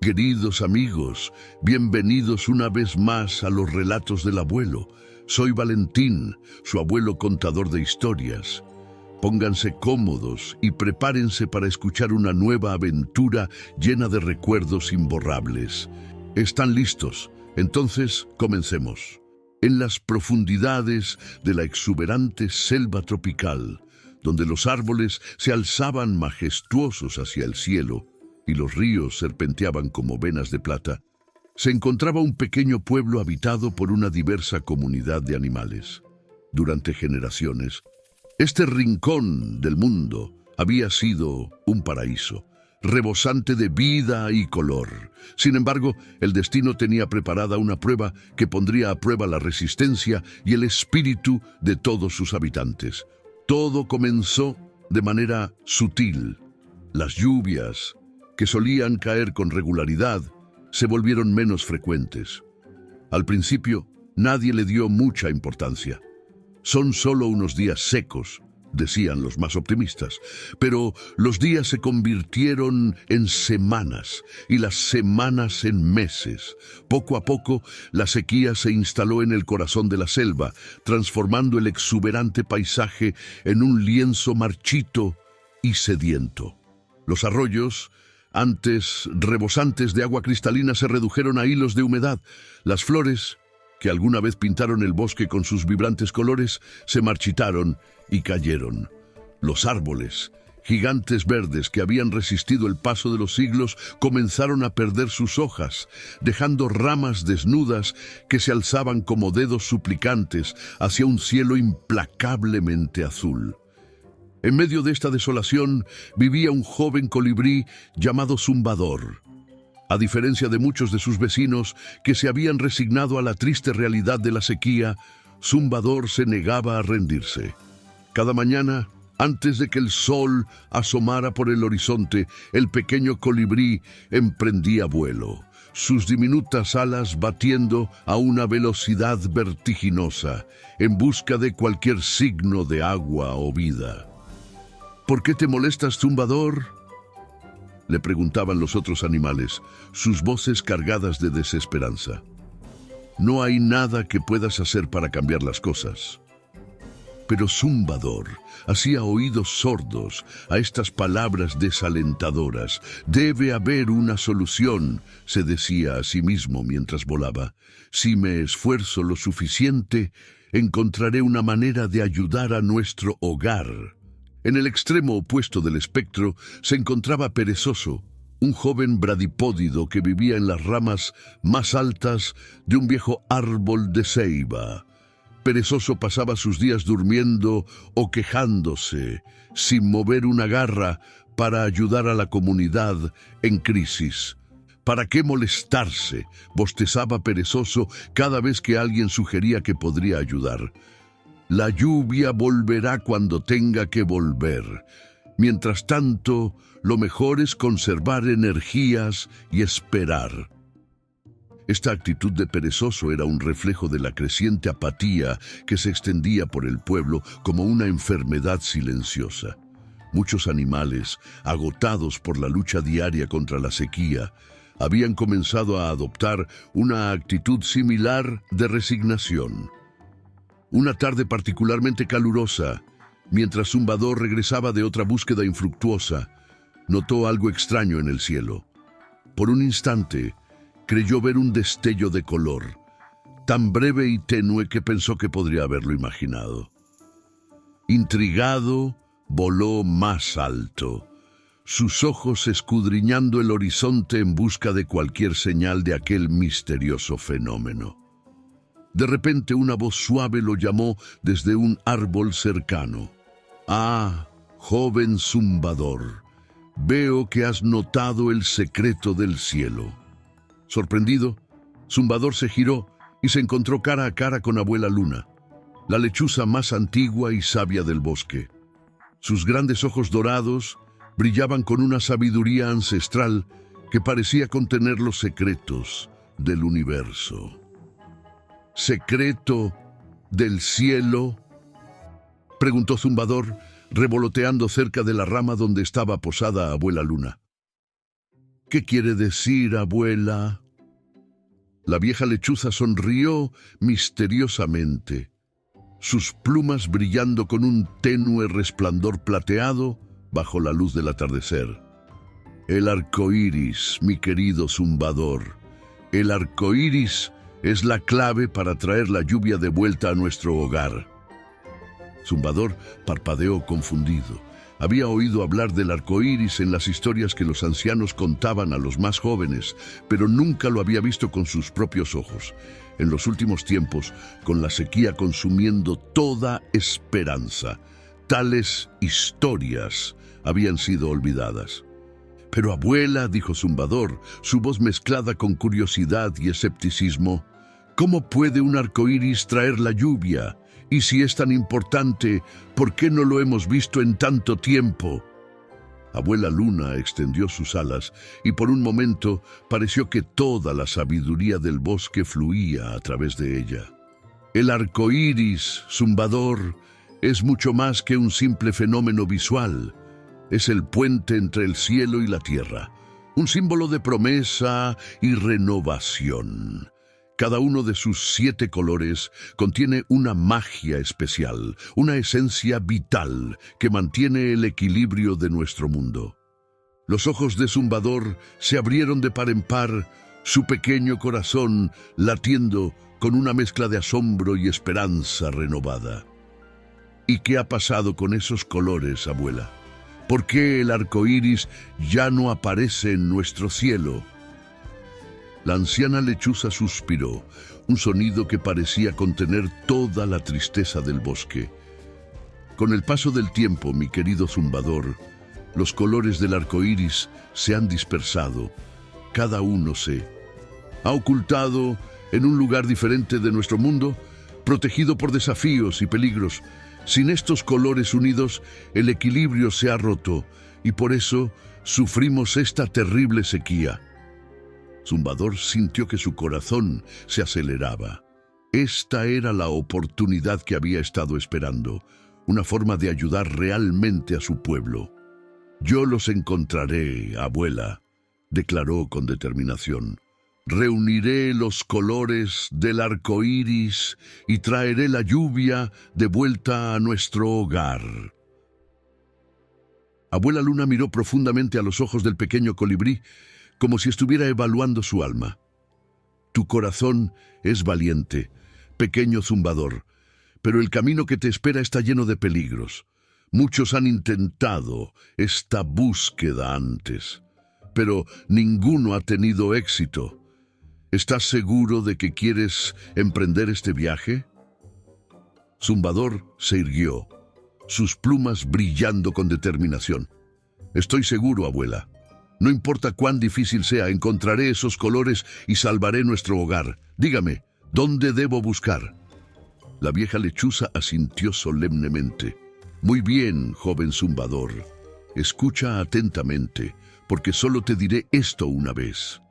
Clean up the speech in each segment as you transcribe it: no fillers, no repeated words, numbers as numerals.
Queridos amigos, bienvenidos una vez más a los relatos del abuelo. Soy Valentín, su abuelo contador de historias. Pónganse cómodos y prepárense para escuchar una nueva aventura llena de recuerdos imborrables. ¿Están listos? Entonces, comencemos. En las profundidades de la exuberante selva tropical, donde los árboles se alzaban majestuosos hacia el cielo y los ríos serpenteaban como venas de plata, se encontraba un pequeño pueblo habitado por una diversa comunidad de animales. Durante generaciones, este rincón del mundo había sido un paraíso, rebosante de vida y color. Sin embargo, el destino tenía preparada una prueba que pondría a prueba la resistencia y el espíritu de todos sus habitantes. Todo comenzó de manera sutil. Las lluvias, que solían caer con regularidad, se volvieron menos frecuentes. Al principio, nadie le dio mucha importancia. Son solo unos días secos, decían los más optimistas, pero los días se convirtieron en semanas y las semanas en meses. Poco a poco, la sequía se instaló en el corazón de la selva, transformando el exuberante paisaje en un lienzo marchito y sediento. Los arroyos, antes rebosantes de agua cristalina, se redujeron a hilos de humedad. Las flores, que alguna vez pintaron el bosque con sus vibrantes colores, se marchitaron y cayeron. Los árboles, gigantes verdes que habían resistido el paso de los siglos, comenzaron a perder sus hojas, dejando ramas desnudas que se alzaban como dedos suplicantes hacia un cielo implacablemente azul. En medio de esta desolación vivía un joven colibrí llamado Zumbador. A diferencia de muchos de sus vecinos que se habían resignado a la triste realidad de la sequía, Zumbador se negaba a rendirse. Cada mañana, antes de que el sol asomara por el horizonte, el pequeño colibrí emprendía vuelo, sus diminutas alas batiendo a una velocidad vertiginosa, en busca de cualquier signo de agua o vida. ¿Por qué te molestas, Zumbador?, le preguntaban los otros animales, sus voces cargadas de desesperanza. No hay nada que puedas hacer para cambiar las cosas. Pero Zumbador hacía oídos sordos a estas palabras desalentadoras. Debe haber una solución, se decía a sí mismo mientras volaba. Si me esfuerzo lo suficiente, encontraré una manera de ayudar a nuestro hogar. En el extremo opuesto del espectro se encontraba Perezoso, un joven bradipódido que vivía en las ramas más altas de un viejo árbol de ceiba. Perezoso pasaba sus días durmiendo o quejándose, sin mover una garra para ayudar a la comunidad en crisis. ¿Para qué molestarse?, bostezaba Perezoso cada vez que alguien sugería que podría ayudar. La lluvia volverá cuando tenga que volver. Mientras tanto, lo mejor es conservar energías y esperar. Esta actitud de Perezoso era un reflejo de la creciente apatía que se extendía por el pueblo como una enfermedad silenciosa. Muchos animales, agotados por la lucha diaria contra la sequía, habían comenzado a adoptar una actitud similar de resignación. Una tarde particularmente calurosa, mientras Zumbador regresaba de otra búsqueda infructuosa, notó algo extraño en el cielo. Por un instante, creyó ver un destello de color, tan breve y tenue que pensó que podría haberlo imaginado. Intrigado, voló más alto, sus ojos escudriñando el horizonte en busca de cualquier señal de aquel misterioso fenómeno. De repente una voz suave lo llamó desde un árbol cercano. «Ah, joven Zumbador, veo que has notado el secreto del cielo». Sorprendido, Zumbador se giró y se encontró cara a cara con Abuela Luna, la lechuza más antigua y sabia del bosque. Sus grandes ojos dorados brillaban con una sabiduría ancestral que parecía contener los secretos del universo. «¿Secreto del cielo?», preguntó Zumbador, revoloteando cerca de la rama donde estaba posada Abuela Luna. ¿Qué quiere decir, abuela? La vieja lechuza sonrió misteriosamente, sus plumas brillando con un tenue resplandor plateado bajo la luz del atardecer. El arco iris, mi querido zumbador. El arco iris es la clave para traer la lluvia de vuelta a nuestro hogar. Zumbador parpadeó confundido. Había oído hablar del arco iris en las historias que los ancianos contaban a los más jóvenes, pero nunca lo había visto con sus propios ojos. En los últimos tiempos, con la sequía consumiendo toda esperanza, tales historias habían sido olvidadas. Pero abuela, dijo Zumbador, su voz mezclada con curiosidad y escepticismo, ¿cómo puede un arco iris traer la lluvia? Y si es tan importante, ¿por qué no lo hemos visto en tanto tiempo? Abuela Luna extendió sus alas y por un momento pareció que toda la sabiduría del bosque fluía a través de ella. El arco iris, Zumbador, es mucho más que un simple fenómeno visual. Es el puente entre el cielo y la tierra, un símbolo de promesa y renovación. Cada uno de sus 7 colores contiene una magia especial, una esencia vital que mantiene el equilibrio de nuestro mundo. Los ojos de Zumbador se abrieron de par en par, su pequeño corazón latiendo con una mezcla de asombro y esperanza renovada. ¿Y qué ha pasado con esos colores, abuela? ¿Por qué el arco iris ya no aparece en nuestro cielo? La anciana lechuza suspiró, un sonido que parecía contener toda la tristeza del bosque. Con el paso del tiempo, mi querido Zumbador, los colores del arco iris se han dispersado. Cada uno se ha ocultado en un lugar diferente de nuestro mundo, protegido por desafíos y peligros. Sin estos colores unidos, el equilibrio se ha roto y por eso sufrimos esta terrible sequía. Zumbador sintió que su corazón se aceleraba. Esta era la oportunidad que había estado esperando, una forma de ayudar realmente a su pueblo. Yo los encontraré, abuela, declaró con determinación. Reuniré los colores del arco iris y traeré la lluvia de vuelta a nuestro hogar. Abuela Luna miró profundamente a los ojos del pequeño colibrí, como si estuviera evaluando su alma. Tu corazón es valiente, pequeño Zumbador, pero el camino que te espera está lleno de peligros. Muchos han intentado esta búsqueda antes, pero ninguno ha tenido éxito. ¿Estás seguro de que quieres emprender este viaje? Zumbador se irguió, sus plumas brillando con determinación. Estoy seguro, abuela. No importa cuán difícil sea, encontraré esos colores y salvaré nuestro hogar. Dígame, ¿dónde debo buscar? La vieja lechuza asintió solemnemente. Muy bien, joven Zumbador. Escucha atentamente, porque solo te diré esto una vez.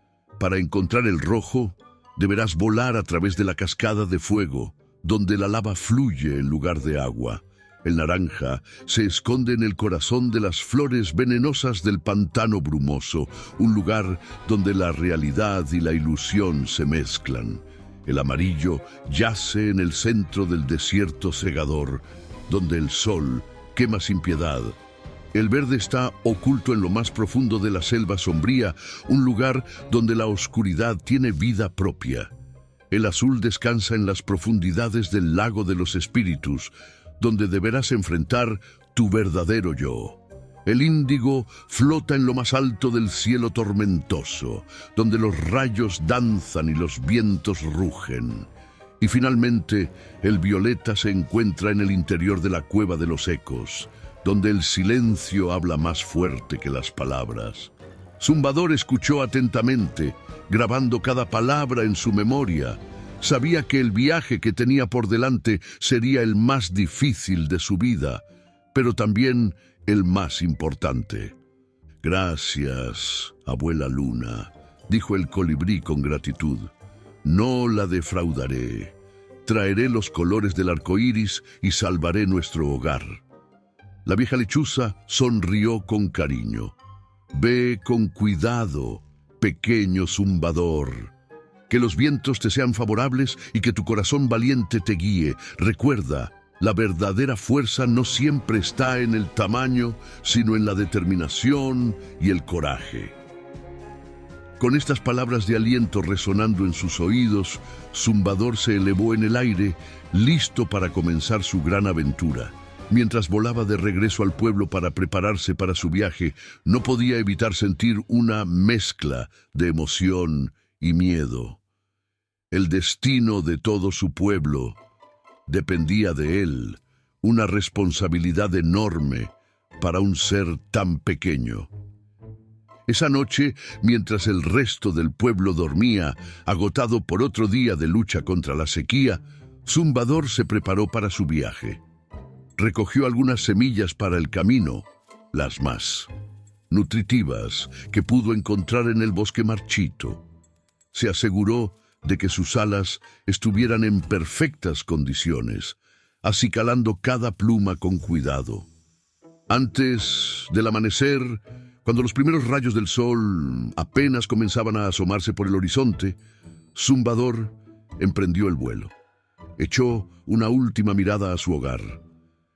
Para encontrar el rojo, deberás volar a través de la cascada de fuego, donde la lava fluye en lugar de agua. El naranja se esconde en el corazón de las flores venenosas del pantano brumoso, un lugar donde la realidad y la ilusión se mezclan. El amarillo yace en el centro del desierto cegador, donde el sol quema sin piedad. El verde está oculto en lo más profundo de la selva sombría, un lugar donde la oscuridad tiene vida propia. El azul descansa en las profundidades del lago de los espíritus, donde deberás enfrentar tu verdadero yo. El índigo flota en lo más alto del cielo tormentoso, donde los rayos danzan y los vientos rugen. Y finalmente, el violeta se encuentra en el interior de la cueva de los ecos, donde el silencio habla más fuerte que las palabras. Zumbador escuchó atentamente, grabando cada palabra en su memoria. Sabía que el viaje que tenía por delante sería el más difícil de su vida, pero también el más importante. Gracias, abuela Luna, dijo el colibrí con gratitud. No la defraudaré. Traeré los colores del arco iris y salvaré nuestro hogar. La vieja lechuza sonrió con cariño. Ve con cuidado, pequeño zumbador. Que los vientos te sean favorables y que tu corazón valiente te guíe. Recuerda, la verdadera fuerza no siempre está en el tamaño, sino en la determinación y el coraje. Con estas palabras de aliento resonando en sus oídos, Zumbador se elevó en el aire, listo para comenzar su gran aventura. Mientras volaba de regreso al pueblo para prepararse para su viaje, no podía evitar sentir una mezcla de emoción y miedo. El destino de todo su pueblo dependía de él, una responsabilidad enorme para un ser tan pequeño. Esa noche, mientras el resto del pueblo dormía, agotado por otro día de lucha contra la sequía, Zumbador se preparó para su viaje. Recogió algunas semillas para el camino, las más nutritivas que pudo encontrar en el bosque marchito. Se aseguró de que sus alas estuvieran en perfectas condiciones, acicalando cada pluma con cuidado. Antes del amanecer, cuando los primeros rayos del sol apenas comenzaban a asomarse por el horizonte, Zumbador emprendió el vuelo. Echó una última mirada a su hogar.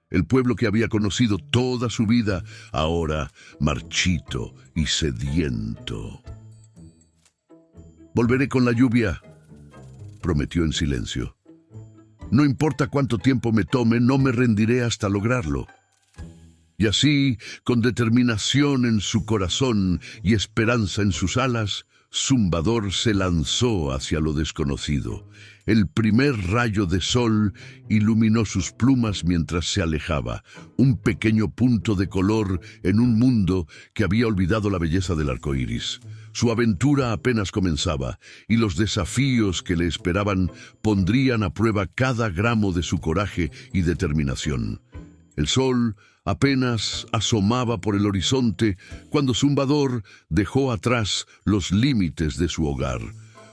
El pueblo que había conocido toda su vida, ahora marchito y sediento. «Volveré con la lluvia», prometió en silencio. «No importa cuánto tiempo me tome, no me rendiré hasta lograrlo». Y así, con determinación en su corazón y esperanza en sus alas, Zumbador se lanzó hacia lo desconocido. El primer rayo de sol iluminó sus plumas mientras se alejaba, un pequeño punto de color en un mundo que había olvidado la belleza del arco iris. Su aventura apenas comenzaba, y los desafíos que le esperaban pondrían a prueba cada gramo de su coraje y determinación. El sol apenas asomaba por el horizonte cuando Zumbador dejó atrás los límites de su hogar.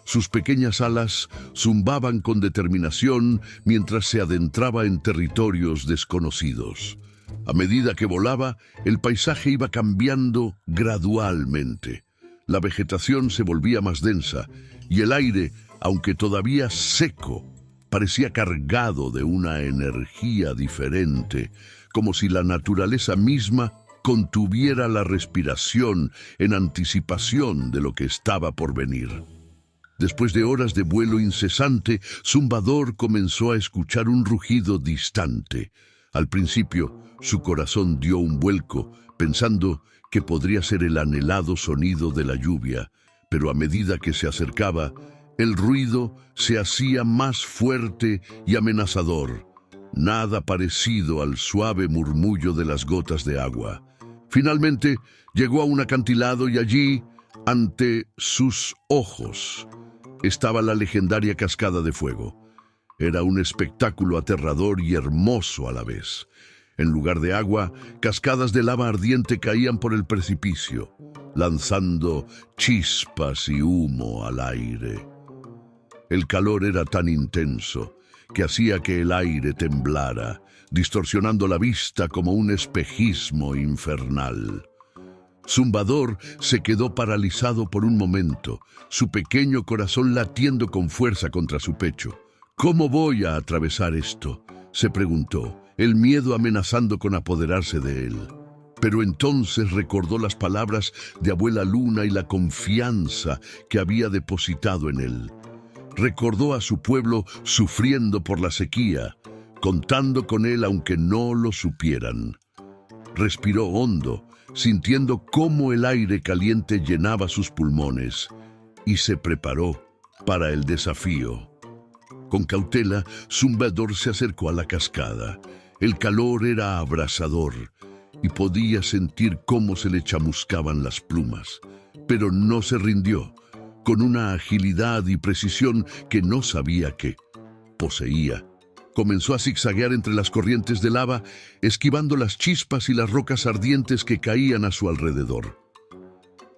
Sus pequeñas alas zumbaban con determinación mientras se adentraba en territorios desconocidos. A medida que volaba, el paisaje iba cambiando gradualmente. La vegetación se volvía más densa y el aire, aunque todavía seco, parecía cargado de una energía diferente, como si la naturaleza misma contuviera la respiración en anticipación de lo que estaba por venir. Después de horas de vuelo incesante, Zumbador comenzó a escuchar un rugido distante. Al principio, su corazón dio un vuelco, pensando que podría ser el anhelado sonido de la lluvia, pero a medida que se acercaba, el ruido se hacía más fuerte y amenazador. Nada parecido al suave murmullo de las gotas de agua. Finalmente, llegó a un acantilado y allí, ante sus ojos, estaba la legendaria cascada de fuego. Era un espectáculo aterrador y hermoso a la vez. En lugar de agua, cascadas de lava ardiente caían por el precipicio, lanzando chispas y humo al aire. El calor era tan intenso que hacía que el aire temblara, distorsionando la vista como un espejismo infernal. Zumbador se quedó paralizado por un momento, su pequeño corazón latiendo con fuerza contra su pecho. «¿Cómo voy a atravesar esto?», se preguntó, el miedo amenazando con apoderarse de él. Pero entonces recordó las palabras de Abuela Luna y la confianza que había depositado en él. Recordó a su pueblo sufriendo por la sequía, contando con él aunque no lo supieran. Respiró hondo, sintiendo cómo el aire caliente llenaba sus pulmones, y se preparó para el desafío. Con cautela, Zumbador se acercó a la cascada. El calor era abrasador, y podía sentir cómo se le chamuscaban las plumas. Pero no se rindió, con una agilidad y precisión que no sabía que poseía. Comenzó a zigzaguear entre las corrientes de lava, esquivando las chispas y las rocas ardientes que caían a su alrededor.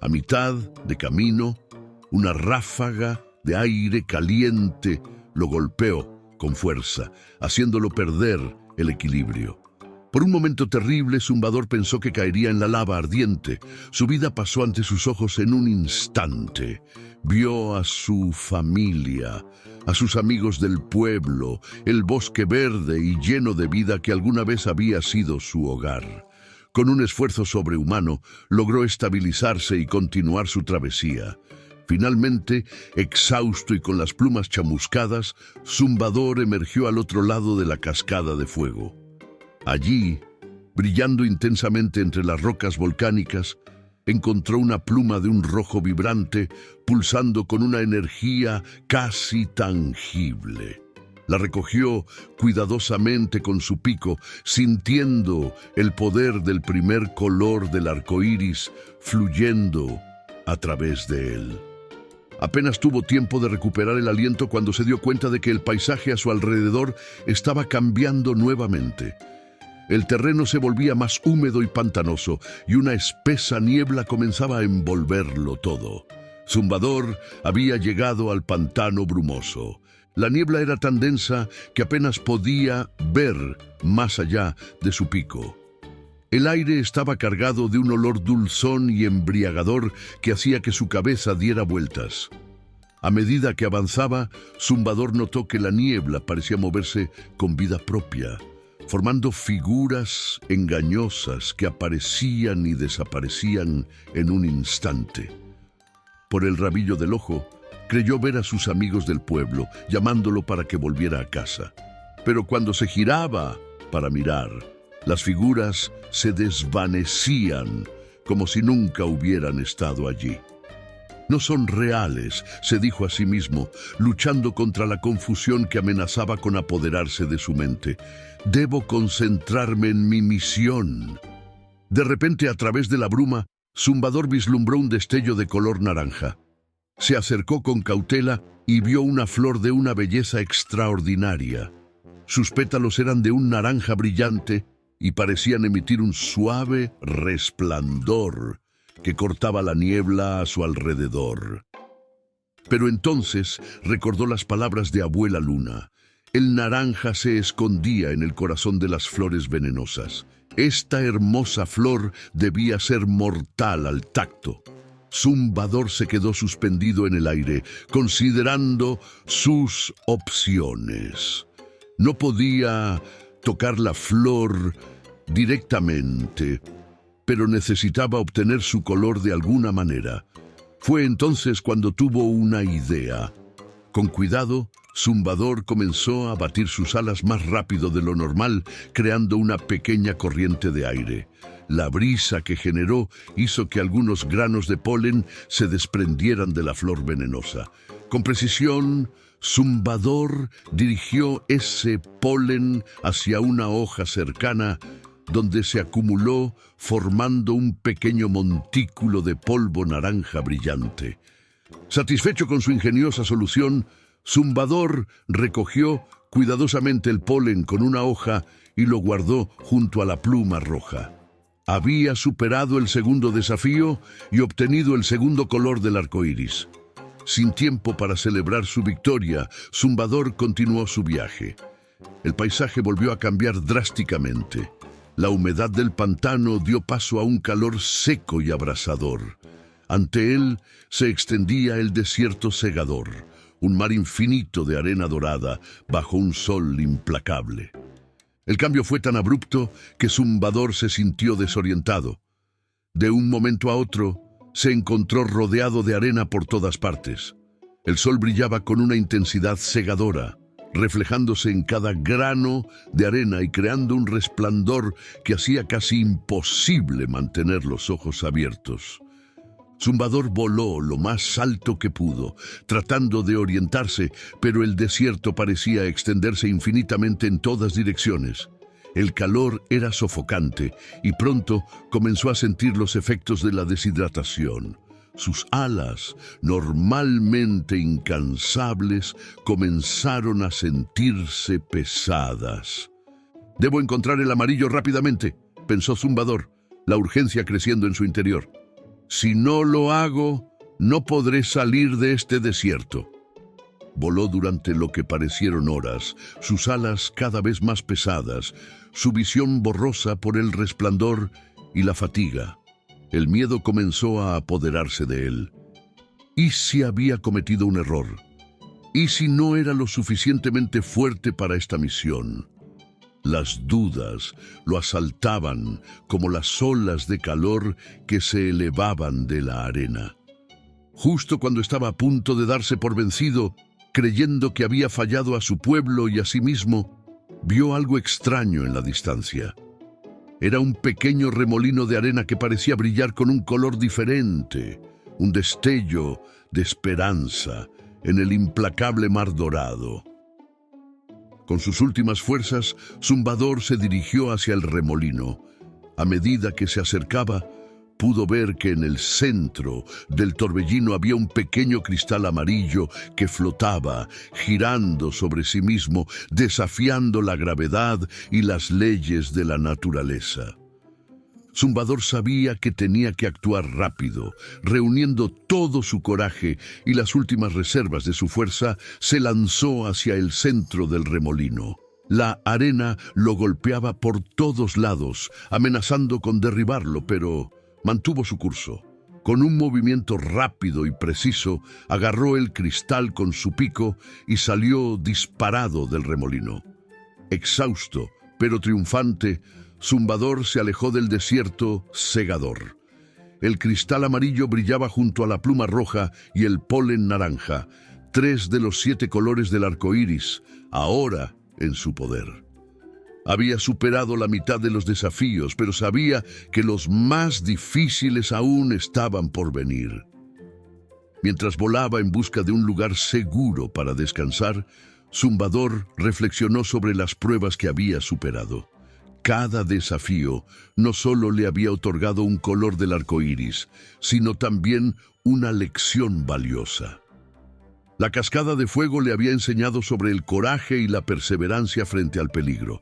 A mitad de camino, una ráfaga de aire caliente lo golpeó con fuerza, haciéndolo perder el equilibrio. Por un momento terrible, Zumbador pensó que caería en la lava ardiente. Su vida pasó ante sus ojos en un instante. Vio a su familia, a sus amigos del pueblo, el bosque verde y lleno de vida que alguna vez había sido su hogar. Con un esfuerzo sobrehumano, logró estabilizarse y continuar su travesía. Finalmente, exhausto y con las plumas chamuscadas, Zumbador emergió al otro lado de la cascada de fuego. Allí, brillando intensamente entre las rocas volcánicas, encontró una pluma de un rojo vibrante, pulsando con una energía casi tangible. La recogió cuidadosamente con su pico, sintiendo el poder del primer color del arco iris fluyendo a través de él. Apenas tuvo tiempo de recuperar el aliento cuando se dio cuenta de que el paisaje a su alrededor estaba cambiando nuevamente. El terreno se volvía más húmedo y pantanoso, y una espesa niebla comenzaba a envolverlo todo. Zumbador había llegado al pantano brumoso. La niebla era tan densa que apenas podía ver más allá de su pico. El aire estaba cargado de un olor dulzón y embriagador que hacía que su cabeza diera vueltas. A medida que avanzaba, Zumbador notó que la niebla parecía moverse con vida propia, formando figuras engañosas que aparecían y desaparecían en un instante. Por el rabillo del ojo, creyó ver a sus amigos del pueblo, llamándolo para que volviera a casa. Pero cuando se giraba para mirar, las figuras se desvanecían como si nunca hubieran estado allí. No son reales, se dijo a sí mismo, luchando contra la confusión que amenazaba con apoderarse de su mente. Debo concentrarme en mi misión. De repente, a través de la bruma, Zumbador vislumbró un destello de color naranja. Se acercó con cautela y vio una flor de una belleza extraordinaria. Sus pétalos eran de un naranja brillante y parecían emitir un suave resplandor que cortaba la niebla a su alrededor. Pero entonces recordó las palabras de Abuela Luna. El naranja se escondía en el corazón de las flores venenosas. Esta hermosa flor debía ser mortal al tacto. Zumbador se quedó suspendido en el aire, considerando sus opciones. No podía tocar la flor directamente, pero necesitaba obtener su color de alguna manera. Fue entonces cuando tuvo una idea. Con cuidado, Zumbador comenzó a batir sus alas más rápido de lo normal, creando una pequeña corriente de aire. La brisa que generó hizo que algunos granos de polen se desprendieran de la flor venenosa. Con precisión, Zumbador dirigió ese polen hacia una hoja cercana, donde se acumuló formando un pequeño montículo de polvo naranja brillante. Satisfecho con su ingeniosa solución, Zumbador recogió cuidadosamente el polen con una hoja y lo guardó junto a la pluma roja. Había superado el segundo desafío y obtenido el segundo color del arco iris. Sin tiempo para celebrar su victoria, Zumbador continuó su viaje. El paisaje volvió a cambiar drásticamente. La humedad del pantano dio paso a un calor seco y abrasador. Ante él se extendía el desierto cegador, un mar infinito de arena dorada bajo un sol implacable. El cambio fue tan abrupto que Zumbador se sintió desorientado. De un momento a otro, se encontró rodeado de arena por todas partes. El sol brillaba con una intensidad cegadora, reflejándose en cada grano de arena y creando un resplandor que hacía casi imposible mantener los ojos abiertos. Zumbador voló lo más alto que pudo, tratando de orientarse, pero el desierto parecía extenderse infinitamente en todas direcciones. El calor era sofocante y pronto comenzó a sentir los efectos de la deshidratación. Sus alas, normalmente incansables, comenzaron a sentirse pesadas. «Debo encontrar el amarillo rápidamente», pensó Zumbador, la urgencia creciendo en su interior. «Si no lo hago, no podré salir de este desierto». Voló durante lo que parecieron horas, sus alas cada vez más pesadas, su visión borrosa por el resplandor y la fatiga. El miedo comenzó a apoderarse de él. ¿Y si había cometido un error? ¿Y si no era lo suficientemente fuerte para esta misión? Las dudas lo asaltaban como las olas de calor que se elevaban de la arena. Justo cuando estaba a punto de darse por vencido, creyendo que había fallado a su pueblo y a sí mismo, vio algo extraño en la distancia. Era un pequeño remolino de arena que parecía brillar con un color diferente, un destello de esperanza en el implacable mar dorado. Con sus últimas fuerzas, Zumbador se dirigió hacia el remolino. A medida que se acercaba, pudo ver que en el centro del torbellino había un pequeño cristal amarillo que flotaba, girando sobre sí mismo, desafiando la gravedad y las leyes de la naturaleza. Zumbador sabía que tenía que actuar rápido. Reuniendo todo su coraje y las últimas reservas de su fuerza, se lanzó hacia el centro del remolino. La arena lo golpeaba por todos lados, amenazando con derribarlo, pero mantuvo su curso. Con un movimiento rápido y preciso, agarró el cristal con su pico y salió disparado del remolino. Exhausto, pero triunfante, Zumbador se alejó del desierto cegador. El cristal amarillo brillaba junto a la pluma roja y el polen naranja, 3 de los 7 colores del arco iris, ahora en su poder. Había superado la mitad de los desafíos, pero sabía que los más difíciles aún estaban por venir. Mientras volaba en busca de un lugar seguro para descansar, Zumbador reflexionó sobre las pruebas que había superado. Cada desafío no solo le había otorgado un color del arco iris, sino también una lección valiosa. La cascada de fuego le había enseñado sobre el coraje y la perseverancia frente al peligro.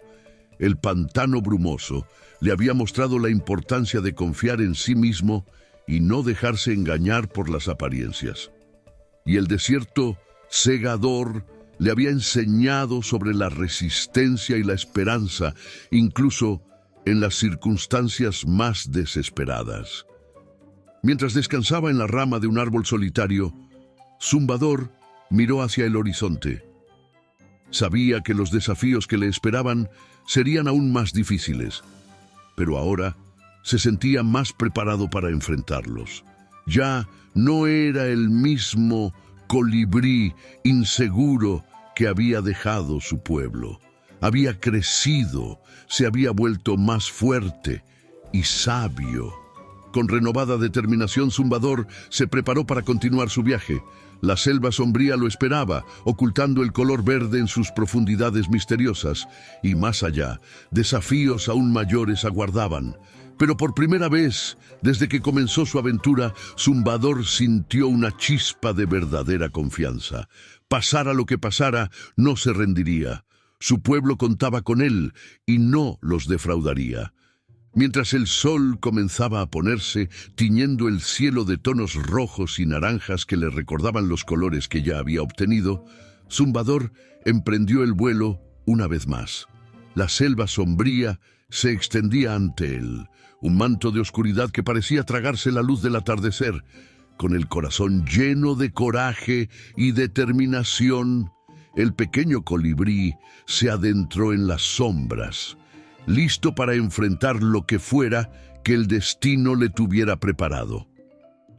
El pantano brumoso le había mostrado la importancia de confiar en sí mismo y no dejarse engañar por las apariencias. Y el desierto cegador le había enseñado sobre la resistencia y la esperanza, incluso en las circunstancias más desesperadas. Mientras descansaba en la rama de un árbol solitario, Zumbador miró hacia el horizonte. Sabía que los desafíos que le esperaban serían aún más difíciles, pero ahora se sentía más preparado para enfrentarlos. Ya no era el mismo colibrí inseguro que había dejado su pueblo. Había crecido, se había vuelto más fuerte y sabio. Con renovada determinación, Zumbador se preparó para continuar su viaje. La selva sombría lo esperaba, ocultando el color verde en sus profundidades misteriosas, y más allá, desafíos aún mayores aguardaban. Pero por primera vez, desde que comenzó su aventura, Zumbador sintió una chispa de verdadera confianza. Pasara lo que pasara, no se rendiría. Su pueblo contaba con él y no los defraudaría. Mientras el sol comenzaba a ponerse, tiñendo el cielo de tonos rojos y naranjas que le recordaban los colores que ya había obtenido, Zumbador emprendió el vuelo una vez más. La selva sombría se extendía ante él, un manto de oscuridad que parecía tragarse la luz del atardecer. Con el corazón lleno de coraje y determinación, el pequeño colibrí se adentró en las sombras, listo para enfrentar lo que fuera que el destino le tuviera preparado.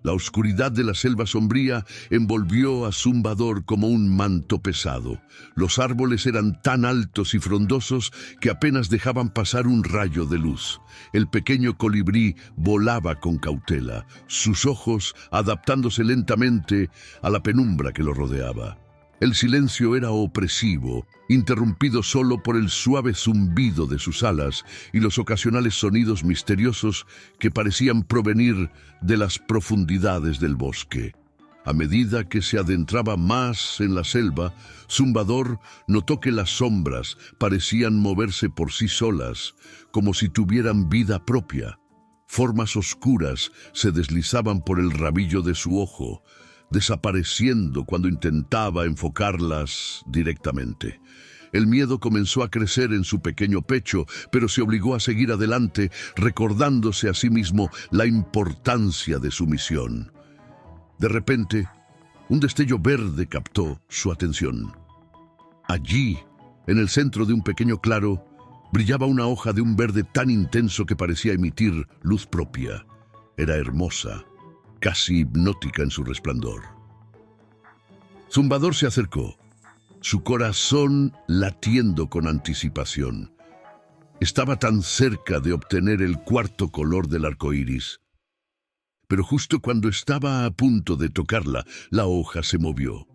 La oscuridad de la selva sombría envolvió a Zumbador como un manto pesado. Los árboles eran tan altos y frondosos que apenas dejaban pasar un rayo de luz. El pequeño colibrí volaba con cautela, sus ojos adaptándose lentamente a la penumbra que lo rodeaba. El silencio era opresivo, interrumpido solo por el suave zumbido de sus alas y los ocasionales sonidos misteriosos que parecían provenir de las profundidades del bosque. A medida que se adentraba más en la selva, Zumbador notó que las sombras parecían moverse por sí solas, como si tuvieran vida propia. Formas oscuras se deslizaban por el rabillo de su ojo, desapareciendo cuando intentaba enfocarlas directamente. El miedo comenzó a crecer en su pequeño pecho, pero se obligó a seguir adelante, recordándose a sí mismo la importancia de su misión. De repente, un destello verde captó su atención. Allí, en el centro de un pequeño claro, brillaba una hoja de un verde tan intenso que parecía emitir luz propia. Era hermosa, casi hipnótica en su resplandor. Zumbador se acercó, su corazón latiendo con anticipación. Estaba tan cerca de obtener el cuarto color del arco iris. Pero justo cuando estaba a punto de tocarla, la hoja se movió.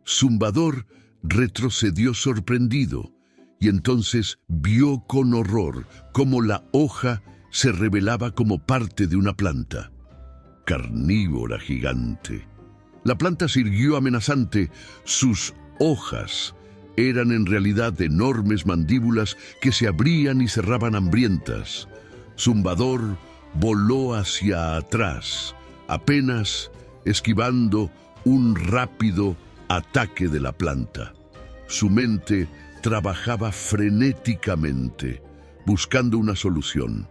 Zumbador retrocedió sorprendido y entonces vio con horror cómo la hoja se revelaba como parte de una planta. Carnívora gigante. La planta se irguió amenazante. Sus hojas eran en realidad enormes mandíbulas que se abrían y cerraban hambrientas. Zumbador voló hacia atrás, apenas esquivando un rápido ataque de la planta. Su mente trabajaba frenéticamente, buscando una solución.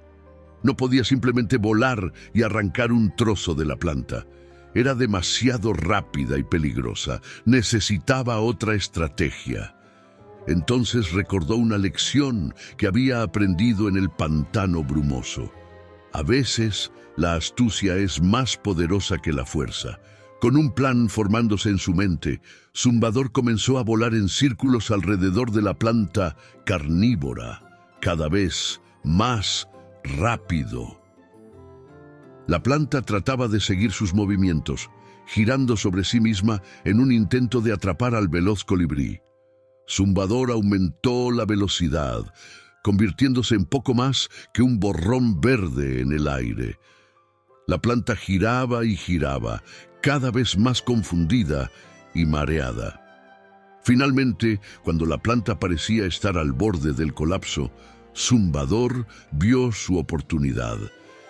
No podía simplemente volar y arrancar un trozo de la planta. Era demasiado rápida y peligrosa. Necesitaba otra estrategia. Entonces recordó una lección que había aprendido en el pantano brumoso. A veces, la astucia es más poderosa que la fuerza. Con un plan formándose en su mente, Zumbador comenzó a volar en círculos alrededor de la planta carnívora, cada vez más rápido. La planta trataba de seguir sus movimientos, girando sobre sí misma en un intento de atrapar al veloz colibrí. Zumbador aumentó la velocidad, convirtiéndose en poco más que un borrón verde en el aire. La planta giraba y giraba, cada vez más confundida y mareada. Finalmente, cuando la planta parecía estar al borde del colapso, Zumbador vio su oportunidad.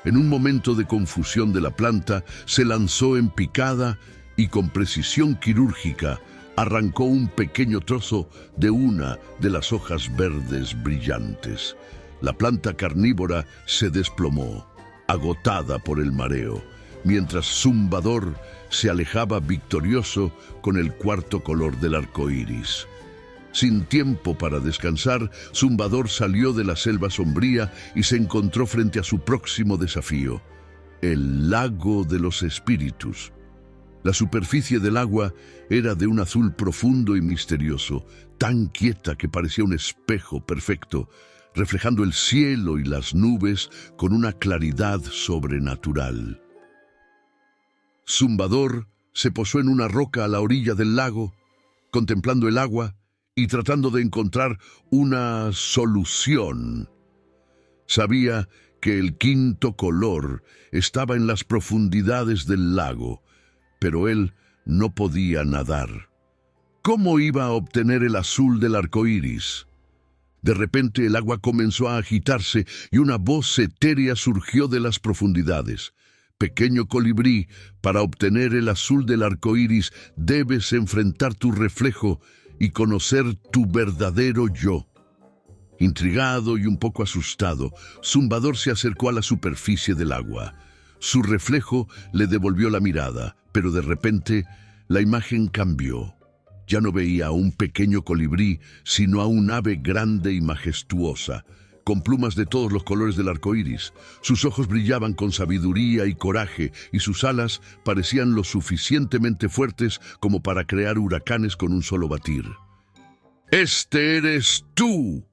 En un momento de confusión de la planta, se lanzó en picada y con precisión quirúrgica arrancó un pequeño trozo de una de las hojas verdes brillantes. La planta carnívora se desplomó, agotada por el mareo, mientras Zumbador se alejaba victorioso con el cuarto color del arco iris. Sin tiempo para descansar, Zumbador salió de la selva sombría y se encontró frente a su próximo desafío, el lago de los espíritus. La superficie del agua era de un azul profundo y misterioso, tan quieta que parecía un espejo perfecto, reflejando el cielo y las nubes con una claridad sobrenatural. Zumbador se posó en una roca a la orilla del lago, contemplando el agua y tratando de encontrar una solución. Sabía que el quinto color estaba en las profundidades del lago, pero él no podía nadar. ¿Cómo iba a obtener el azul del arco iris? De repente el agua comenzó a agitarse y una voz etérea surgió de las profundidades. Pequeño colibrí, para obtener el azul del arco iris debes enfrentar tu reflejo y conocer tu verdadero yo. Intrigado y un poco asustado, Zumbador se acercó a la superficie del agua. Su reflejo le devolvió la mirada, pero de repente la imagen cambió. Ya no veía a un pequeño colibrí, sino a un ave grande y majestuosa, con plumas de todos los colores del arco iris. Sus ojos brillaban con sabiduría y coraje, y sus alas parecían lo suficientemente fuertes como para crear huracanes con un solo batir. «¡Este eres tú!»,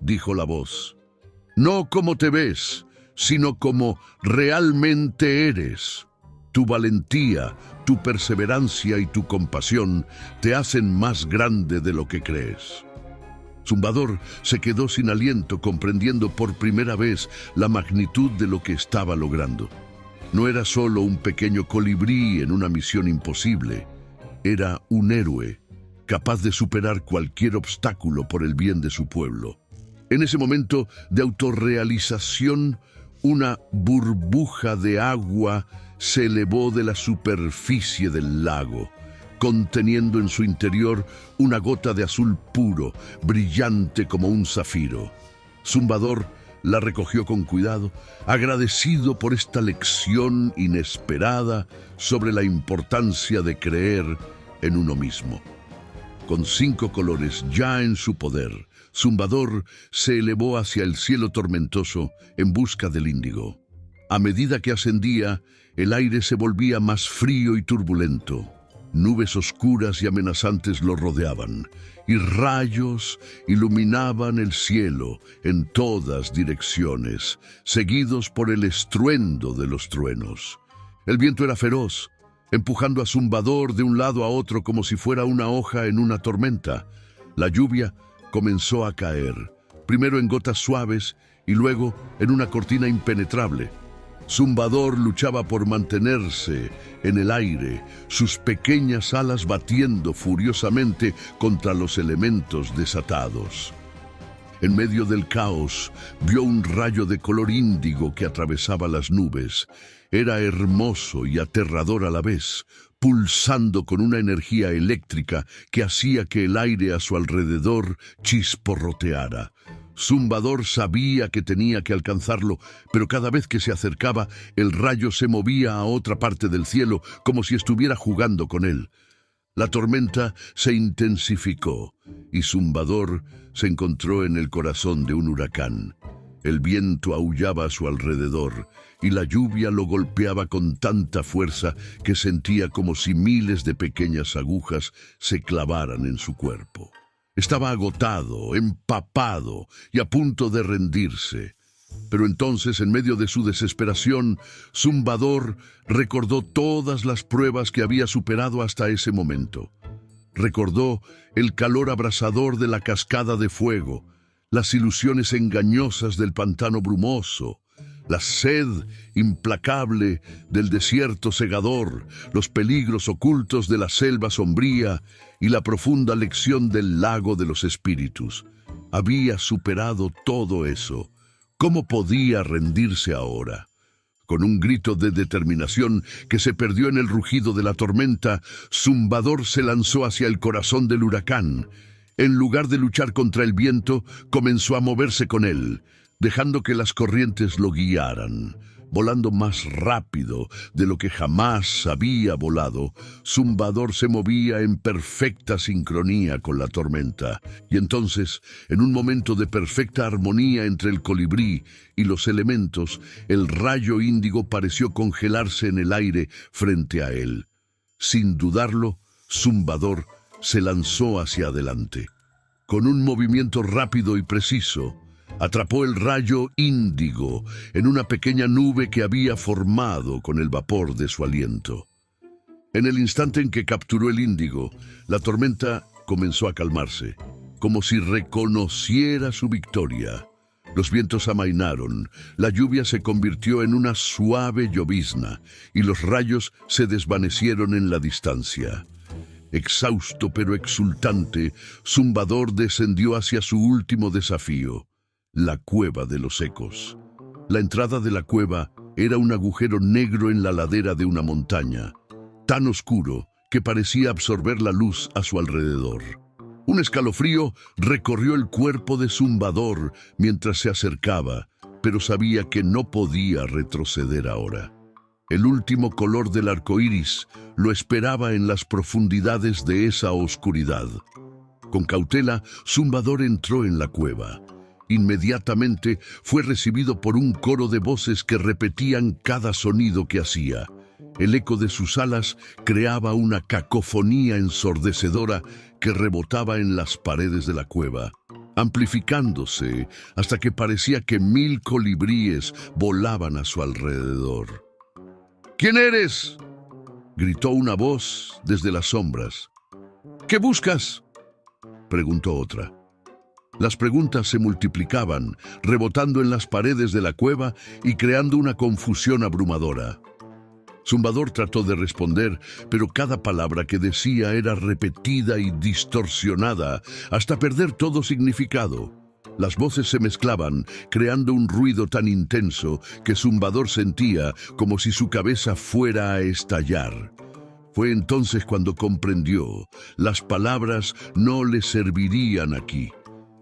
dijo la voz. «No como te ves, sino como realmente eres. Tu valentía, tu perseverancia y tu compasión te hacen más grande de lo que crees». Zumbador se quedó sin aliento, comprendiendo por primera vez la magnitud de lo que estaba logrando. No era solo un pequeño colibrí en una misión imposible. Era un héroe, capaz de superar cualquier obstáculo por el bien de su pueblo. En ese momento de autorrealización, una burbuja de agua se elevó de la superficie del lago, conteniendo en su interior una gota de azul puro, brillante como un zafiro. Zumbador la recogió con cuidado, agradecido por esta lección inesperada sobre la importancia de creer en uno mismo. Con 5 colores ya en su poder, Zumbador se elevó hacia el cielo tormentoso en busca del índigo. A medida que ascendía, el aire se volvía más frío y turbulento. Nubes oscuras y amenazantes lo rodeaban, y rayos iluminaban el cielo en todas direcciones, seguidos por el estruendo de los truenos. El viento era feroz, empujando a Zumbador de un lado a otro como si fuera una hoja en una tormenta. La lluvia comenzó a caer, primero en gotas suaves y luego en una cortina impenetrable. Zumbador luchaba por mantenerse en el aire, sus pequeñas alas batiendo furiosamente contra los elementos desatados. En medio del caos, vio un rayo de color índigo que atravesaba las nubes. Era hermoso y aterrador a la vez, pulsando con una energía eléctrica que hacía que el aire a su alrededor chisporroteara. Zumbador sabía que tenía que alcanzarlo, pero cada vez que se acercaba, el rayo se movía a otra parte del cielo como si estuviera jugando con él. La tormenta se intensificó y Zumbador se encontró en el corazón de un huracán. El viento aullaba a su alrededor y la lluvia lo golpeaba con tanta fuerza que sentía como si miles de pequeñas agujas se clavaran en su cuerpo. Estaba agotado, empapado y a punto de rendirse. Pero entonces, en medio de su desesperación, Zumbador recordó todas las pruebas que había superado hasta ese momento. Recordó el calor abrasador de la cascada de fuego, las ilusiones engañosas del pantano brumoso, la sed implacable del desierto segador, los peligros ocultos de la selva sombría y la profunda lección del lago de los espíritus. Había superado todo eso. ¿Cómo podía rendirse ahora? Con un grito de determinación que se perdió en el rugido de la tormenta, Zumbador se lanzó hacia el corazón del huracán. En lugar de luchar contra el viento, comenzó a moverse con él, dejando que las corrientes lo guiaran. Volando más rápido de lo que jamás había volado, Zumbador se movía en perfecta sincronía con la tormenta. Y entonces, en un momento de perfecta armonía entre el colibrí y los elementos, el rayo índigo pareció congelarse en el aire frente a él. Sin dudarlo, Zumbador se lanzó hacia adelante. Con un movimiento rápido y preciso, atrapó el rayo índigo en una pequeña nube que había formado con el vapor de su aliento. En el instante en que capturó el índigo, la tormenta comenzó a calmarse, como si reconociera su victoria. Los vientos amainaron, la lluvia se convirtió en una suave llovizna y los rayos se desvanecieron en la distancia. Exhausto pero exultante, Zumbador descendió hacia su último desafío, la cueva de los ecos. La entrada de la cueva era un agujero negro en la ladera de una montaña, tan oscuro que parecía absorber la luz a su alrededor. Un escalofrío recorrió el cuerpo de Zumbador mientras se acercaba, pero sabía que no podía retroceder ahora. El último color del arco iris lo esperaba en las profundidades de esa oscuridad. Con cautela, Zumbador entró en la cueva. Inmediatamente fue recibido por un coro de voces que repetían cada sonido que hacía. El eco de sus alas creaba una cacofonía ensordecedora que rebotaba en las paredes de la cueva, amplificándose hasta que parecía que 1000 colibríes volaban a su alrededor. «¿Quién eres?», gritó una voz desde las sombras. «¿Qué buscas?», preguntó otra. Las preguntas se multiplicaban, rebotando en las paredes de la cueva y creando una confusión abrumadora. Zumbador trató de responder, pero cada palabra que decía era repetida y distorsionada hasta perder todo significado. Las voces se mezclaban, creando un ruido tan intenso que Zumbador sentía como si su cabeza fuera a estallar. Fue entonces cuando comprendió: las palabras no le servirían aquí.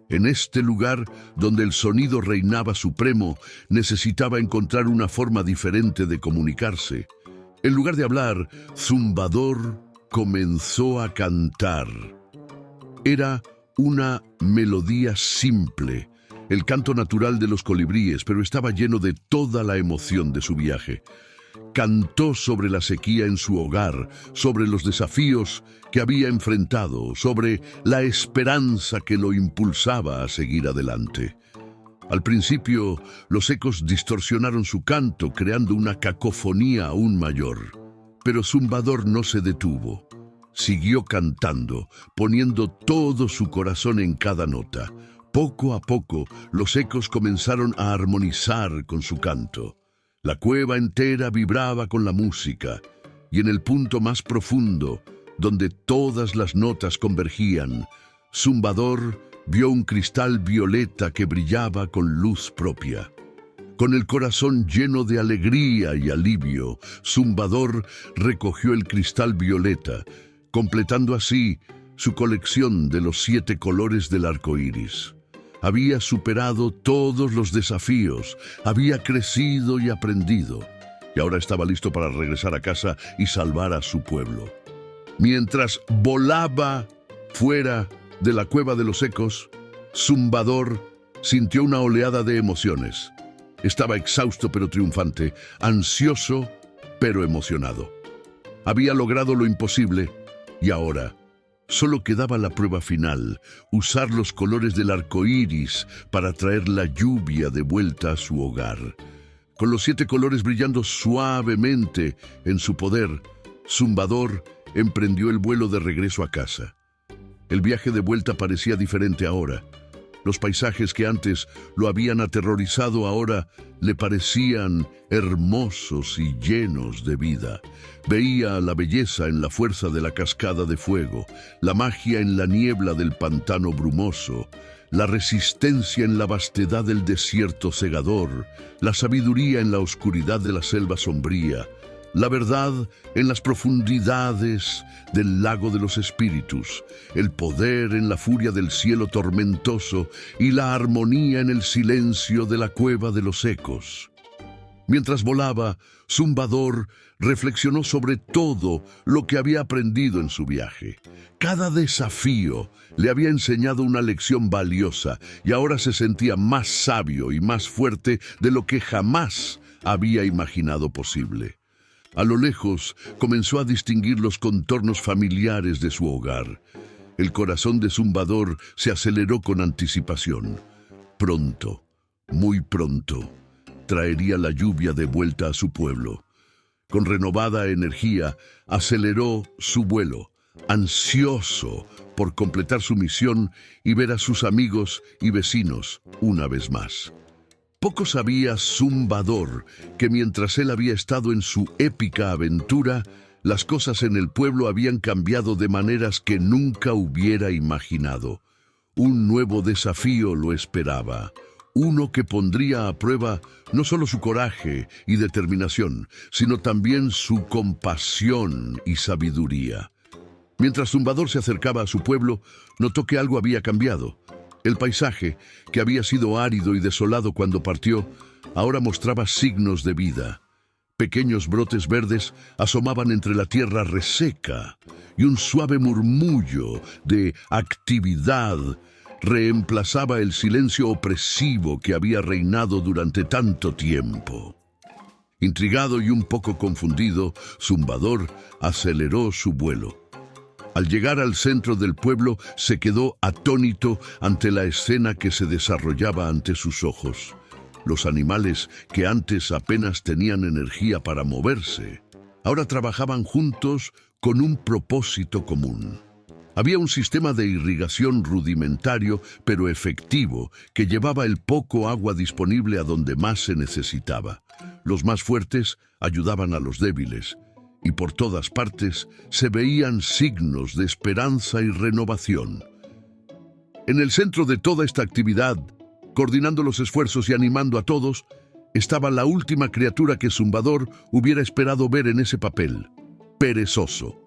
En este lugar, donde el sonido reinaba supremo, necesitaba encontrar una forma diferente de comunicarse. En lugar de hablar, Zumbador comenzó a cantar. Era una melodía simple, el canto natural de los colibríes, pero estaba lleno de toda la emoción de su viaje. Cantó sobre la sequía en su hogar, sobre los desafíos que había enfrentado, sobre la esperanza que lo impulsaba a seguir adelante. Al principio, los ecos distorsionaron su canto, creando una cacofonía aún mayor. Pero Zumbador no se detuvo. Siguió cantando, poniendo todo su corazón en cada nota. Poco a poco, los ecos comenzaron a armonizar con su canto. La cueva entera vibraba con la música, y en el punto más profundo, donde todas las notas convergían, Zumbador vio un cristal violeta que brillaba con luz propia. Con el corazón lleno de alegría y alivio, Zumbador recogió el cristal violeta, completando así su colección de los 7 colores del arco iris. Había superado todos los desafíos, había crecido y aprendido, y ahora estaba listo para regresar a casa y salvar a su pueblo. Mientras volaba fuera de la cueva de los ecos, Zumbador sintió una oleada de emociones. Estaba exhausto pero triunfante, ansioso pero emocionado. Había logrado lo imposible y ahora solo quedaba la prueba final: usar los colores del arco iris para traer la lluvia de vuelta a su hogar. Con los 7 colores brillando suavemente en su poder, Zumbador emprendió el vuelo de regreso a casa. El viaje de vuelta parecía diferente ahora. Los paisajes que antes lo habían aterrorizado ahora le parecían hermosos y llenos de vida. Veía la belleza en la fuerza de la cascada de fuego, la magia en la niebla del pantano brumoso, la resistencia en la vastedad del desierto cegador, la sabiduría en la oscuridad de la selva sombría, la verdad en las profundidades del lago de los espíritus, el poder en la furia del cielo tormentoso y la armonía en el silencio de la cueva de los ecos. Mientras volaba, Zumbador reflexionó sobre todo lo que había aprendido en su viaje. Cada desafío le había enseñado una lección valiosa y ahora se sentía más sabio y más fuerte de lo que jamás había imaginado posible. A lo lejos comenzó a distinguir los contornos familiares de su hogar. El corazón de Zumbador se aceleró con anticipación. Pronto, muy pronto, traería la lluvia de vuelta a su pueblo. Con renovada energía, aceleró su vuelo, ansioso por completar su misión y ver a sus amigos y vecinos una vez más. Poco sabía Zumbador que mientras él había estado en su épica aventura, las cosas en el pueblo habían cambiado de maneras que nunca hubiera imaginado. Un nuevo desafío lo esperaba, uno que pondría a prueba no solo su coraje y determinación, sino también su compasión y sabiduría. Mientras Zumbador se acercaba a su pueblo, notó que algo había cambiado. El paisaje, que había sido árido y desolado cuando partió, ahora mostraba signos de vida. Pequeños brotes verdes asomaban entre la tierra reseca y un suave murmullo de actividad reemplazaba el silencio opresivo que había reinado durante tanto tiempo. Intrigado y un poco confundido, Zumbador aceleró su vuelo. Al llegar al centro del pueblo, se quedó atónito ante la escena que se desarrollaba ante sus ojos. Los animales, que antes apenas tenían energía para moverse, ahora trabajaban juntos con un propósito común. Había un sistema de irrigación rudimentario pero efectivo que llevaba el poco agua disponible a donde más se necesitaba. Los más fuertes ayudaban a los débiles, y por todas partes se veían signos de esperanza y renovación. En el centro de toda esta actividad Coordinando los esfuerzos y animando a todos, estaba la última criatura que Zumbador hubiera esperado ver en ese papel: Perezoso.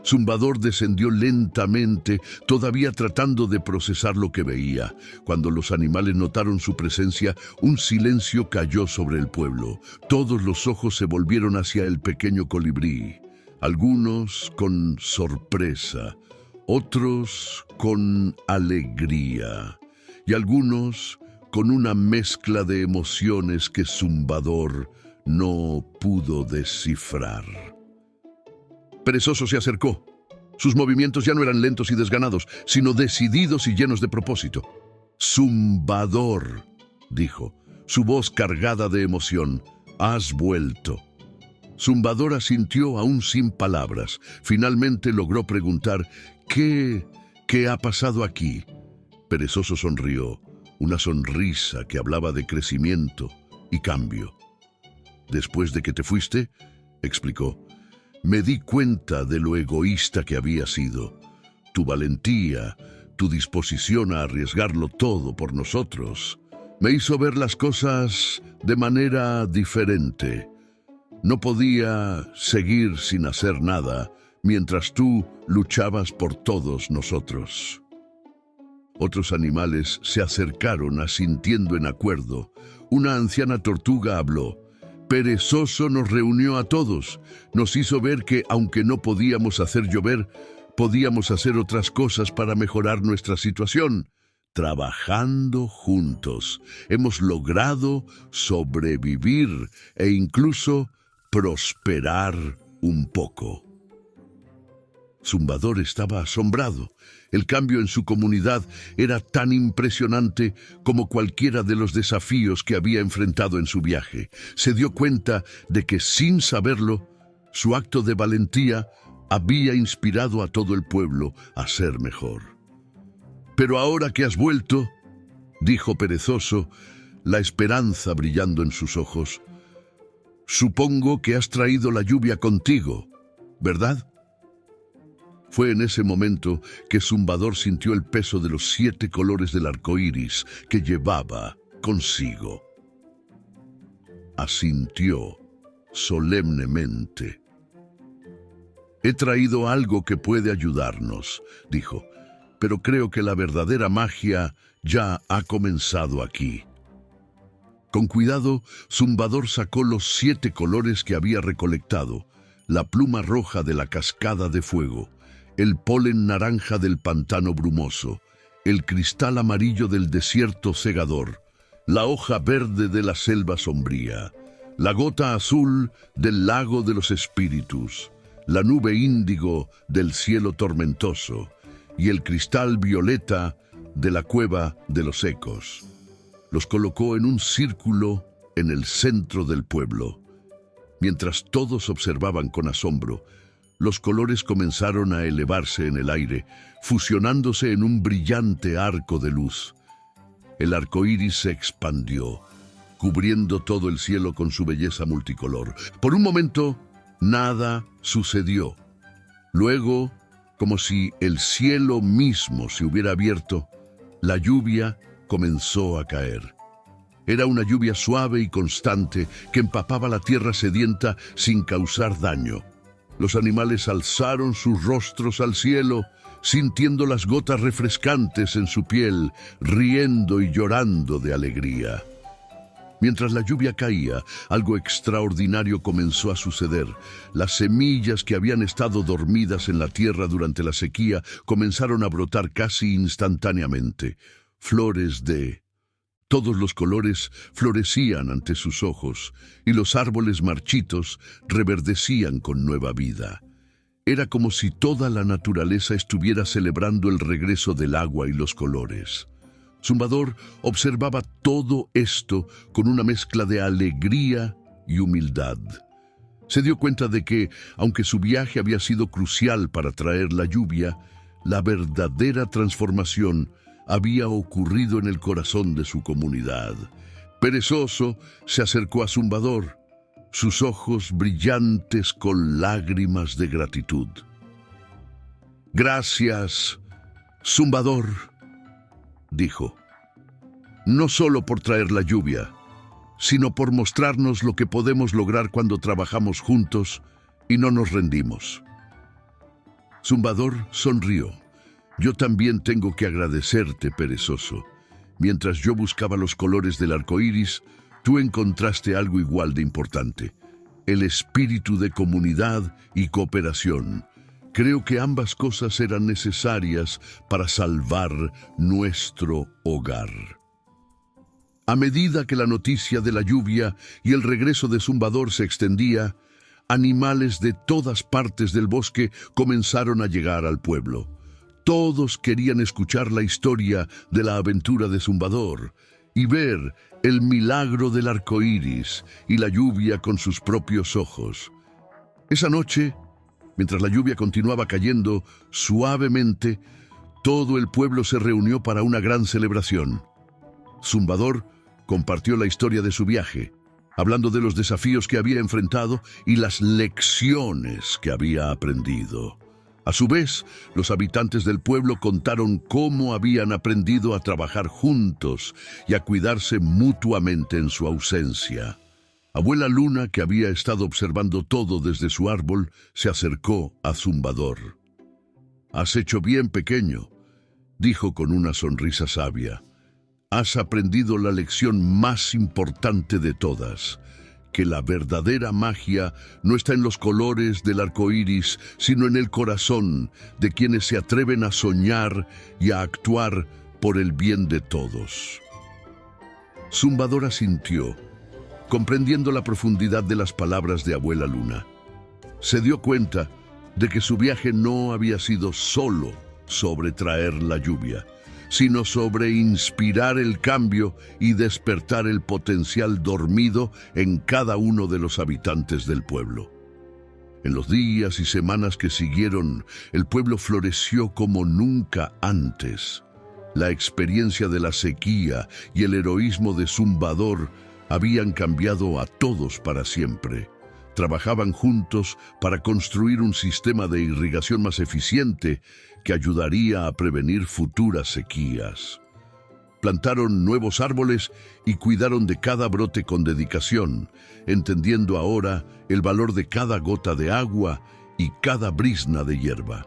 Zumbador descendió lentamente, todavía tratando de procesar lo que veía. Cuando los animales notaron su presencia, un silencio cayó sobre el pueblo. Todos los ojos se volvieron hacia el pequeño colibrí, algunos con sorpresa, otros con alegría y algunos con una mezcla de emociones que Zumbador no pudo descifrar. Perezoso se acercó. Sus movimientos ya no eran lentos y desganados, sino decididos y llenos de propósito. «Zumbador», dijo, su voz cargada de emoción, «has vuelto». Zumbador asintió aún sin palabras. Finalmente logró preguntar: ¿Qué ha pasado aquí? Perezoso sonrió, una sonrisa que hablaba de crecimiento y cambio. «Después de que te fuiste», explicó, «me di cuenta de lo egoísta que había sido. Tu valentía, tu disposición a arriesgarlo todo por nosotros, me hizo ver las cosas de manera diferente. No podía seguir sin hacer nada mientras tú luchabas por todos nosotros». Otros animales se acercaron asintiendo en acuerdo. Una anciana tortuga habló: «Perezoso nos reunió a todos, nos hizo ver que, aunque no podíamos hacer llover, podíamos hacer otras cosas para mejorar nuestra situación. Trabajando juntos, hemos logrado sobrevivir e incluso prosperar un poco». Zumbador estaba asombrado. El cambio en su comunidad era tan impresionante como cualquiera de los desafíos que había enfrentado en su viaje. Se dio cuenta de que, sin saberlo, su acto de valentía había inspirado a todo el pueblo a ser mejor. «Pero ahora que has vuelto», dijo Perezoso, la esperanza brillando en sus ojos, «supongo que has traído la lluvia contigo, ¿verdad?» Fue en ese momento que Zumbador sintió el peso de los 7 colores del arco iris que llevaba consigo. Asintió solemnemente. «He traído algo que puede ayudarnos», dijo, «pero creo que la verdadera magia ya ha comenzado aquí». Con cuidado, Zumbador sacó los 7 colores que había recolectado: la pluma roja de la cascada de fuego, el polen naranja del pantano brumoso, el cristal amarillo del desierto cegador, la hoja verde de la selva sombría, la gota azul del lago de los espíritus, la nube índigo del cielo tormentoso y el cristal violeta de la cueva de los ecos. Los colocó en un círculo en el centro del pueblo. Mientras todos observaban con asombro, los colores comenzaron a elevarse en el aire, fusionándose en un brillante arco de luz. El arco iris se expandió, cubriendo todo el cielo con su belleza multicolor. Por un momento, nada sucedió. Luego, como si el cielo mismo se hubiera abierto, la lluvia comenzó a caer. Era una lluvia suave y constante que empapaba la tierra sedienta sin causar daño. Los animales alzaron sus rostros al cielo, sintiendo las gotas refrescantes en su piel, riendo y llorando de alegría. Mientras la lluvia caía, algo extraordinario comenzó a suceder. Las semillas que habían estado dormidas en la tierra durante la sequía comenzaron a brotar casi instantáneamente. Flores de todos los colores florecían ante sus ojos, y los árboles marchitos reverdecían con nueva vida. Era como si toda la naturaleza estuviera celebrando el regreso del agua y los colores. Zumbador observaba todo esto con una mezcla de alegría y humildad. Se dio cuenta de que, aunque su viaje había sido crucial para traer la lluvia, la verdadera transformación había ocurrido en el corazón de su comunidad. Perezoso se acercó a Zumbador, sus ojos brillantes con lágrimas de gratitud. «Gracias, Zumbador», dijo. no solo por traer la lluvia, sino por mostrarnos lo que podemos lograr cuando trabajamos juntos y no nos rendimos. Zumbador sonrió. Yo también tengo que agradecerte, perezoso. Mientras yo buscaba los colores del arco iris, tú encontraste algo igual de importante: el espíritu de comunidad y cooperación. Creo que ambas cosas eran necesarias para salvar nuestro hogar. A medida que la noticia de la lluvia y el regreso de Zumbador se extendía, animales de todas partes del bosque comenzaron a llegar al pueblo. Todos querían escuchar la historia de la aventura de Zumbador y ver el milagro del arco iris y la lluvia con sus propios ojos. Esa noche, mientras la lluvia continuaba cayendo suavemente, todo el pueblo se reunió para una gran celebración. Zumbador compartió la historia de su viaje, hablando de los desafíos que había enfrentado y las lecciones que había aprendido. A su vez, los habitantes del pueblo contaron cómo habían aprendido a trabajar juntos y a cuidarse mutuamente en su ausencia. Abuela Luna, que había estado observando todo desde su árbol, se acercó a Zumbador. «Has hecho bien, pequeño», dijo con una sonrisa sabia. «Has aprendido la lección más importante de todas, que la verdadera magia no está en los colores del arco iris, sino en el corazón de quienes se atreven a soñar y a actuar por el bien de todos». Zumbador asintió, comprendiendo la profundidad de las palabras de Abuela Luna. Se dio cuenta de que su viaje no había sido solo sobre traer la lluvia, sino sobre inspirar el cambio y despertar el potencial dormido en cada uno de los habitantes del pueblo. En los días y semanas que siguieron, el pueblo floreció como nunca antes. La experiencia de la sequía y el heroísmo de Zumbador habían cambiado a todos para siempre. Trabajaban juntos para construir un sistema de irrigación más eficiente que ayudaría a prevenir futuras sequías. Plantaron nuevos árboles y cuidaron de cada brote con dedicación, entendiendo ahora el valor de cada gota de agua y cada brizna de hierba.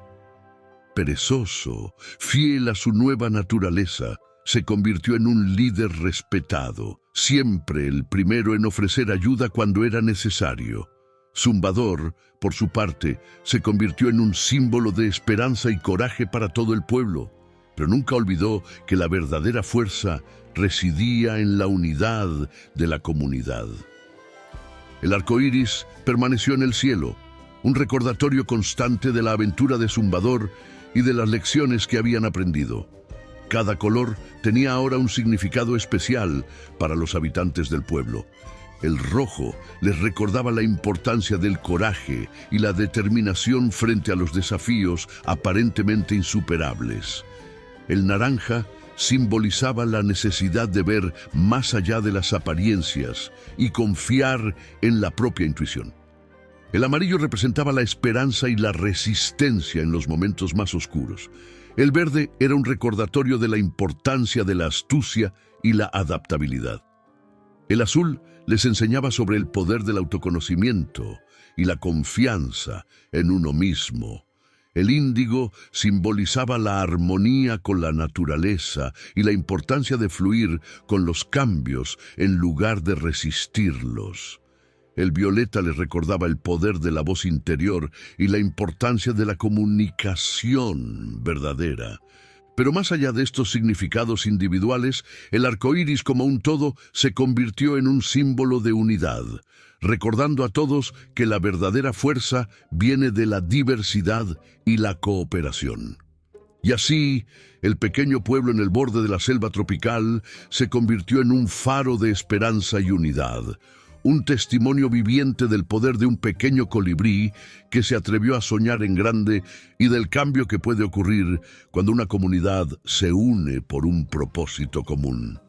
Perezoso, fiel a su nueva naturaleza, se convirtió en un líder respetado, siempre el primero en ofrecer ayuda cuando era necesario. Zumbador, por su parte, se convirtió en un símbolo de esperanza y coraje para todo el pueblo, pero nunca olvidó que la verdadera fuerza residía en la unidad de la comunidad. El arco iris permaneció en el cielo, un recordatorio constante de la aventura de Zumbador y de las lecciones que habían aprendido. Cada color tenía ahora un significado especial para los habitantes del pueblo. El rojo les recordaba la importancia del coraje y la determinación frente a los desafíos aparentemente insuperables. El naranja simbolizaba la necesidad de ver más allá de las apariencias y confiar en la propia intuición. El amarillo representaba la esperanza y la resistencia en los momentos más oscuros. El verde era un recordatorio de la importancia de la astucia y la adaptabilidad. El azul les enseñaba sobre el poder del autoconocimiento y la confianza en uno mismo. El índigo simbolizaba la armonía con la naturaleza y la importancia de fluir con los cambios en lugar de resistirlos. El violeta les recordaba el poder de la voz interior y la importancia de la comunicación verdadera. Pero más allá de estos significados individuales, el arco iris como un todo se convirtió en un símbolo de unidad, recordando a todos que la verdadera fuerza viene de la diversidad y la cooperación. Y así, el pequeño pueblo en el borde de la selva tropical se convirtió en un faro de esperanza y unidad, un testimonio viviente del poder de un pequeño colibrí que se atrevió a soñar en grande y del cambio que puede ocurrir cuando una comunidad se une por un propósito común.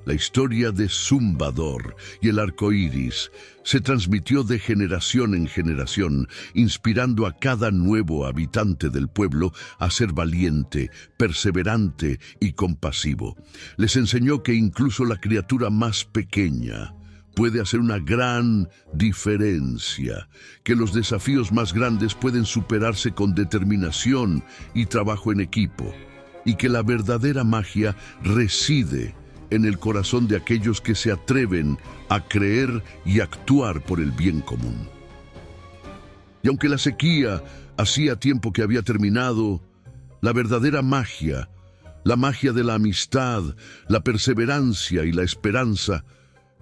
La historia de Zumbador y el arco iris se transmitió de generación en generación, inspirando a cada nuevo habitante del pueblo a ser valiente, perseverante y compasivo. Les enseñó que incluso la criatura más pequeña puede hacer una gran diferencia, que los desafíos más grandes pueden superarse con determinación y trabajo en equipo, y que la verdadera magia reside en el corazón de aquellos que se atreven a creer y actuar por el bien común. Y aunque la sequía hacía tiempo que había terminado, la verdadera magia, la magia de la amistad, la perseverancia y la esperanza,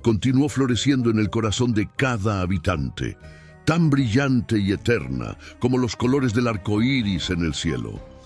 continuó floreciendo en el corazón de cada habitante, tan brillante y eterna como los colores del arco iris en el cielo.